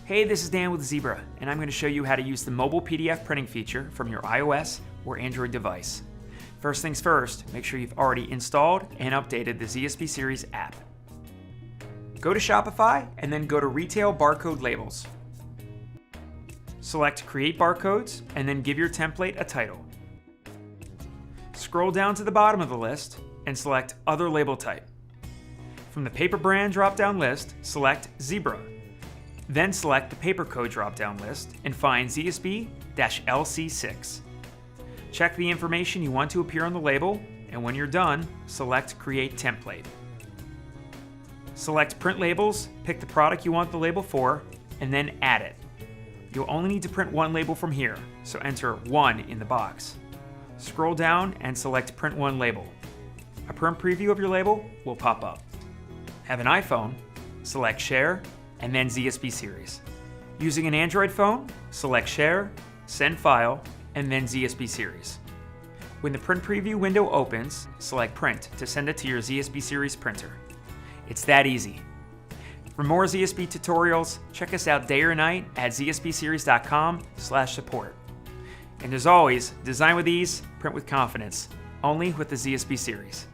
Hey, this is Dan with Zebra, and I'm going to show you how to use the mobile PDF printing feature from your iOS or Android device. First things first, make sure you've already installed and updated the ZSB Series app. Go to Shopify and then go to Retail Barcode Labels. Select Create Barcodes and then give your template a title. Scroll down to the bottom of the list and select Other Label Type. From the paper brand drop-down list, select Zebra. Then select the paper code drop-down list and find ZSB-LC6. Check the information you want to appear on the label, and when you're done, select Create Template. Select Print Labels, pick the product you want the label for, and then add it. You'll only need to print one label from here, so enter 1 in the box. Scroll down and select Print One Label. A print preview of your label will pop up. Have an iPhone? Select Share, and then ZSB Series. Using an Android phone, select Share, Send File, and then ZSB Series. When the print preview window opens, select Print to send it to your ZSB Series printer. It's that easy. For more ZSB tutorials, check us out day or night at zsbseries.com/support. And as always, design with ease, print with confidence, only with the ZSB Series.